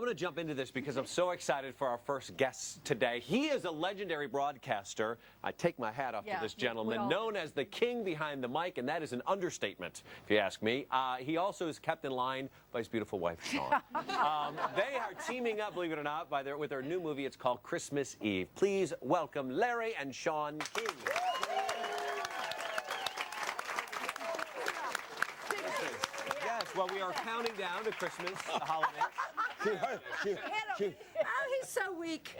I'm going to jump into this because I'm so excited for our first guest today. He is a legendary broadcaster. I take my hat off to this gentleman, known as the king behind the mic, and that is an understatement, if you ask me. He also is kept in line by his beautiful wife, Shawn. They are teaming up, believe it or not, with their new movie. It's called Christmas Eve. Please welcome Larry and Shawn King. Well, we are counting down to Christmas, the holiday. Oh, he's so weak.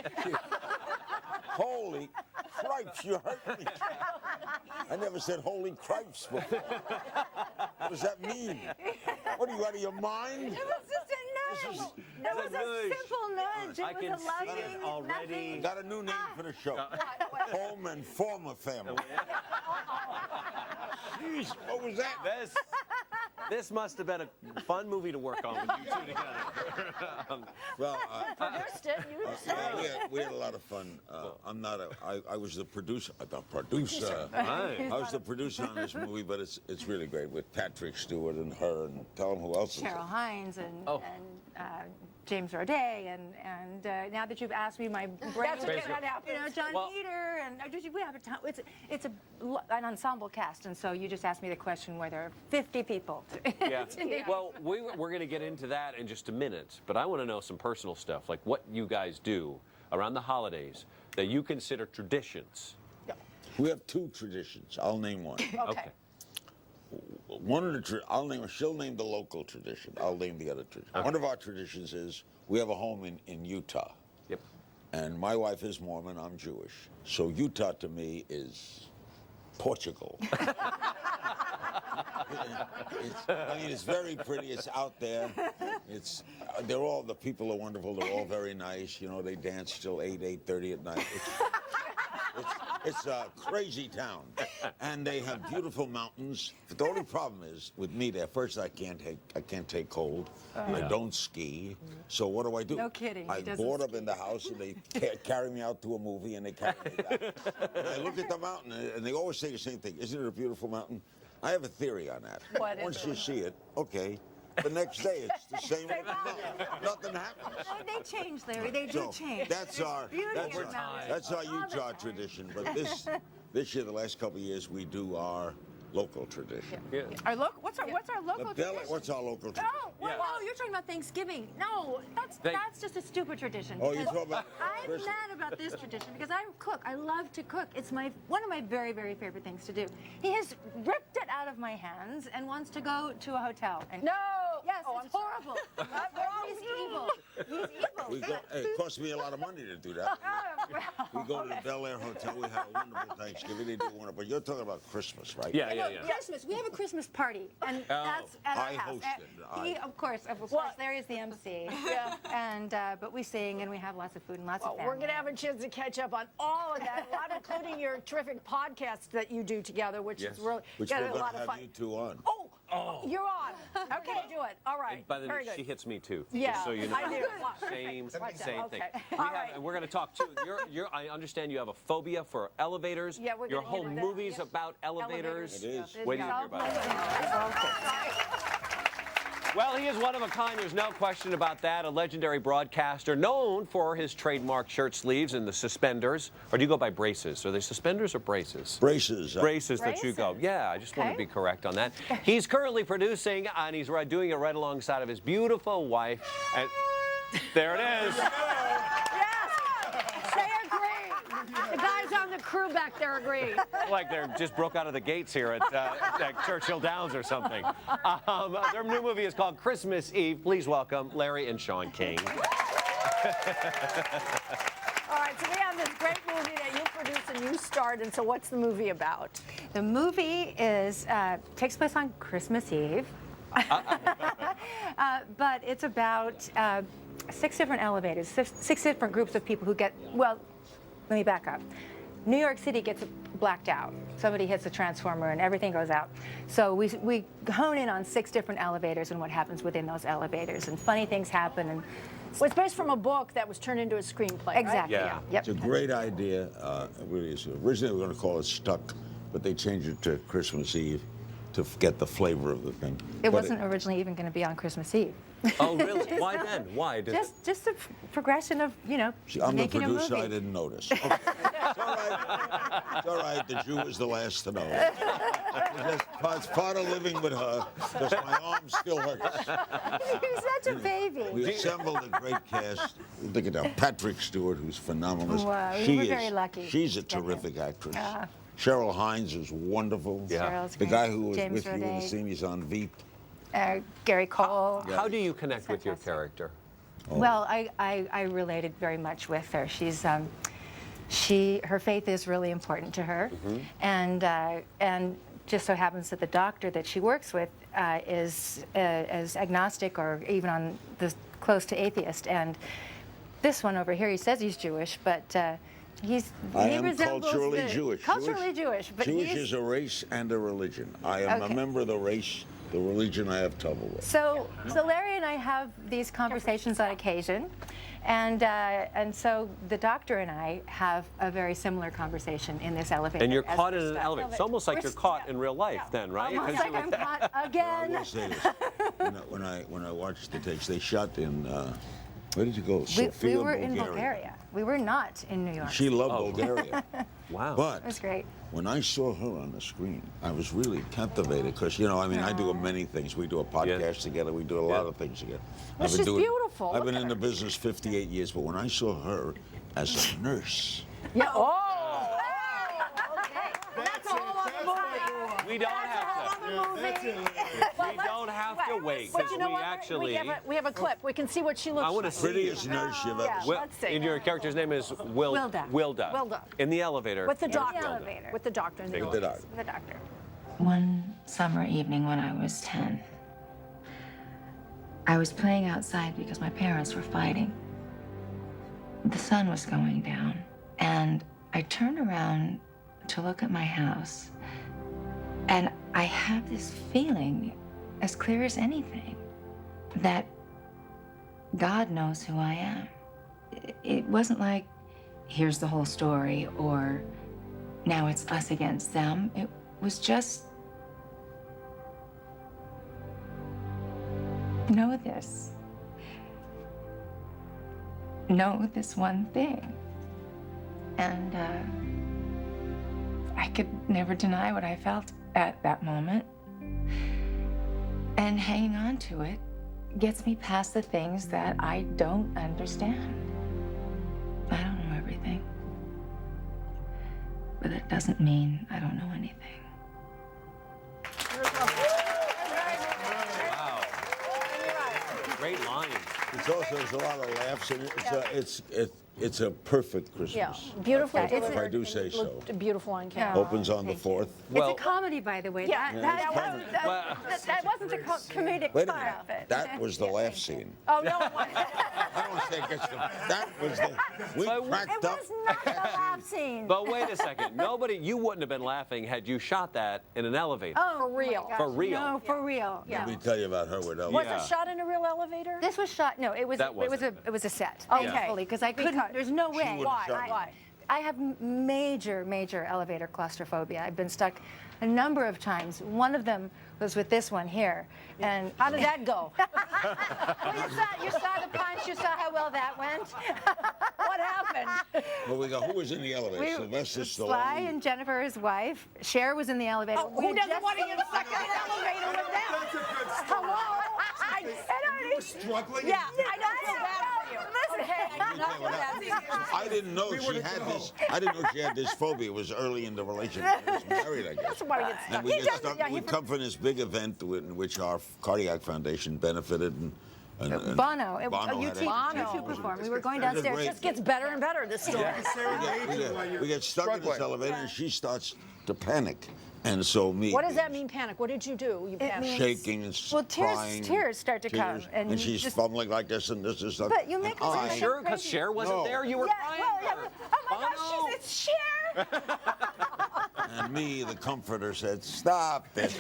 Holy cripes, you hurt me. I never said holy cripes before. What does that mean? What, are you out of your mind? It was just a nudge. It was a simple nudge. It was a loving, already. Got a new name for the show. Home and Former Family. Jeez, what was that? This must have been a fun movie to work on with you two together. Well, produced it. we had a lot of fun. I was the producer. I was the producer on this movie, but it's really great with Patrick Stewart and her, and tell them who else is Cheryl, Hines, and James Roday, and now that you've asked me, my brain John Heder, and we have a ton. It's an ensemble cast, and so you just asked me the question where there are 50 people. Yeah. Well, we're going to get into that in just a minute, but I want to know some personal stuff, like what you guys do around the holidays that you consider traditions. Yeah. We have two traditions. I'll name one. Okay. One of the she'll name the local tradition. I'll name the other tradition. Okay. One of our traditions is we have a home in Utah. Yep. And my wife is Mormon, I'm Jewish. So Utah to me is Portugal. It's very pretty. It's out there. The people are wonderful. They're all very nice. You know, they dance till 8:30 at night. It's a crazy town, and they have beautiful mountains. But the only problem is with me there. First, I can't take cold. I don't ski. So what do? No kidding. I board up in the house, and they carry me out to a movie, and they carry me back. And I look at the mountain, and they always say the same thing. Isn't it a beautiful mountain? I have a theory on that. Once you see it, okay. The next day, it's the same. Nothing happens. Oh, they change, Larry. They do change. That's our Utah tradition. But this year, the last couple of years, we do our local tradition. Yeah. What's our local tradition? What's our local tradition? Oh, you're talking about Thanksgiving. No, that's just a stupid tradition. Oh, you're talking about I'm mad about this tradition because I cook. I love to cook. It's one of my very, very favorite things to do. He has ripped it out of my hands and wants to go to a hotel. And no! Yes, it's horrible. He's evil. He's evil. It cost me a lot of money to do that. We go to the Bel Air Hotel. We have a wonderful Thanksgiving. They do wonderful. But you're talking about Christmas, right? Yeah. Christmas. We have a Christmas party, and that's at our house. Of course, Larry is the MC. Yeah. And but we sing and we have lots of food and lots of family. We're gonna have a chance to catch up on all of that, a lot, including your terrific podcast that you do together, which is really which got we're a going lot to of have fun. you two on. Oh, you're on. Okay, do it. All right. By the way, Very good. she hits me too. Yeah, just so you know. I do. Same thing. Okay. We're going to talk too. I understand you have a phobia for elevators. Yeah, we're Your gonna whole get into that. movie's about elevators. It is. Wait till you hear about it. Well, he is one of a kind. There's no question about that. A legendary broadcaster known for his trademark shirt sleeves and the suspenders. Or do you go by braces? Are they suspenders or braces? Braces. Braces that you go. Yeah, I just want to be correct on that. He's currently producing, and he's doing it right alongside of his beautiful wife. And there it is. Yes, they agree. The guys on the crew back there agree. Like they're just broke out of the gates here at Churchill Downs or something. Their new movie is called Christmas Eve. Please welcome Larry and Shawn King. All right, so we have this great movie that you produced and you starred, and so what's the movie about? The movie takes place on Christmas Eve, but it's about 6 different elevators, 6 different groups of people who get, well, let me back up. New York City gets blacked out. Somebody hits a transformer and everything goes out. So we hone in on 6 different elevators and what happens within those elevators, and funny things happen. And well, it's based from a book that was turned into a screenplay, exactly. Right? Yeah. Yep. It's a great idea. It really is. Originally, we were going to call it Stuck, but they changed it to Christmas Eve to get the flavor of the thing. It wasn't originally even going to be on Christmas Eve. Oh, really? Why then? Why? Just a progression of, you know, See, I'm the making a producer. movie. I didn't notice. Okay. It's all right. It's all right. The Jew is the last to know. It's part of living with her because my arm still hurts. You're such a baby. We assembled a great cast. Look at that. Patrick Stewart, who's phenomenal. Wow, we She were is, very lucky She's a to get him. terrific actress. Cheryl Hines is wonderful. Yeah. Cheryl's The great. guy who was James with you in the Roday, scene, he's on Veep. Gary Cole. How do you connect with your character? Well, I related very much with her. She's her faith is really important to her, and just so happens that the doctor that she works with is agnostic or even on the close to atheist. And this one over here, he says he's Jewish, but he am resembles culturally Jewish. Culturally Jewish, but Jewish he's, is a race and a religion. I am a Okay. member of the race. The religion I have trouble with. So Larry and I have these conversations on occasion, and so the doctor and I have a very similar conversation in this elevator. And you're as caught we're in an stuck. elevator. It's almost like We're you're caught in real life then, right? Almost 'Cause like you- I'm caught I again. will say this. When I watched the tapes, they shot in. Where did you go? We Sofia, were in Bulgaria. We were not in New York. She loved Bulgaria. Wow. But It was great. when I saw her on the screen, I was really captivated because, you know, I mean, I do many things. We do a podcast together. We do a lot of things together. Well, she's beautiful. I've Look been at in the her. business 58 years, but when I saw her as a nurse, Yeah. Oh. Okay. That's a whole other movie. We don't have to. We don't have to wait But because you know we what? actually. We have a clip. We can see what she looks I want to like. see. prettiest nurse you've ever Yeah. seen. Well, Let's see. and your character's name is Wilda. Wilda. In the elevator. With the the doctor. elevator. With the doctor. in the With the office. doctor. The doctor. One summer evening when I was 10, I was playing outside because my parents were fighting. The sun was going down, and I turned around to look at my house, and I have this feeling, as clear as anything, that God knows who I am. It wasn't like, here's the whole story, or now it's us against them. It was just, know this. Know this one thing. And I could never deny what I felt at that moment. And hanging on to it gets me past the things that I don't understand. I don't know everything. But it doesn't mean I don't know anything. Wow. Great lines. It's also, there's a lot of laughs in it. It's a perfect Christmas. Yeah. Beautiful. If I do say so. Looked beautiful on camera. Opens on the 4th. Well, It's a comedy, by the way. Yeah. That wasn't the comedic Wait a part minute. of it. That was the laugh scene. Oh, no, it wasn't. I don't want to say it gets the. That was the. We But cracked It up. was not the laugh scene. but wait a second. You wouldn't have been laughing had you shot that in an elevator. For real. my For gosh, real. No, for real. Let me tell you about her with Elvis. Was Yeah. it shot in a real elevator? This was shot. No, it was. That It was a set. Okay. Thankfully, because I couldn't. There's no way. wouldn't have shot Why? I have major elevator claustrophobia. I've been stuck a number of times. One of them was with this one here. And How did that go? well, you saw the punch. You saw how well that went. What happened? But we go, who was in the elevator? Sylvester Sly Stallone. and Jennifer, his wife. Cher was in the elevator. We Who had doesn't just want to seen get stuck in an elevator with them? Hello? Struggling. Yeah, I don't feel bad for you. Listen, Okay, I do not feel bad for you. I didn't know she had this. I didn't know she had this phobia. It was early in the relationship. She was married, I guess. Doesn't want to get stuck. And we He get doesn't- stuck. yeah, We he- come from this big event in which our cardiac foundation benefited. And Bono. Bono UT, had it. U2 performed. We were going It was downstairs. great. It just gets better and better, this story. We get stuck in this elevator, and she starts to panic. And so me. What does that mean, panic? What did you do? You panicked. means- Shaking and Well, crying. tears start to come, and you she's just- fumbling like this and this and stuff. But you make And us I- think Sure, because crazy. Cher wasn't No. there. You were Yeah, crying. well, yeah, oh my gosh, it's Cher. And me, the comforter, said, "Stop this."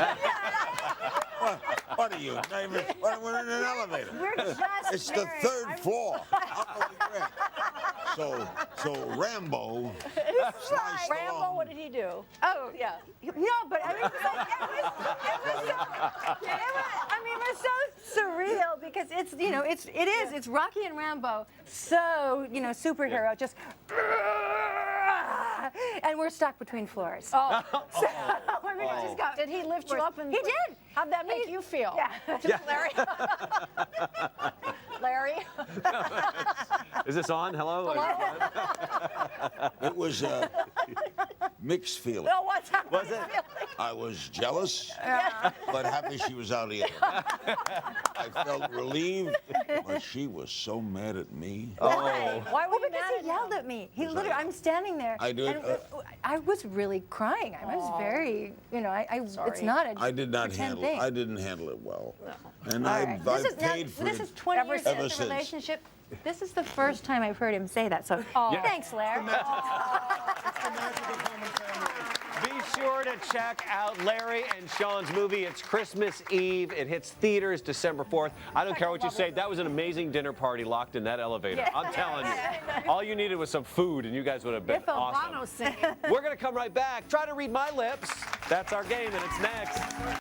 What are you? We're in an elevator. We're just It's the married. third floor. So So Rambo. Rambo, what did he do? Oh, yeah. No, but I mean, it was so surreal because it's, you know, it's Rocky and Rambo, so, you know, superhero, just, and we're stuck between floors. Oh. So, I mean, it just got, Did he lift you up? And he did. How'd that make you feel? Yeah. Larry? Larry? Is this on? Hello? It was mixed feeling. Well, what's happening? Was it? I was jealous, but happy she was out of the air. I felt relieved, but she was so mad at me. Why were you Because mad he at yelled him? at me. He literally, I'm standing there. I did, and I was really crying. I was very, you know, it's not a I did not pretend handle. thing. I didn't handle it well, and All I right. paid for this it. is 20 years ever into the since. relationship. This is the first time I've heard him say that. So thanks, Larry. Be sure to check out Larry and Shawn's movie. It's Christmas Eve. It hits theaters December 4th. I don't care what you say. That was an amazing dinner party locked in that elevator. I'm telling you. All you needed was some food, and you guys would have been awesome. Bono singing. We're going to come right back. Try to read my lips. That's our game, and it's next.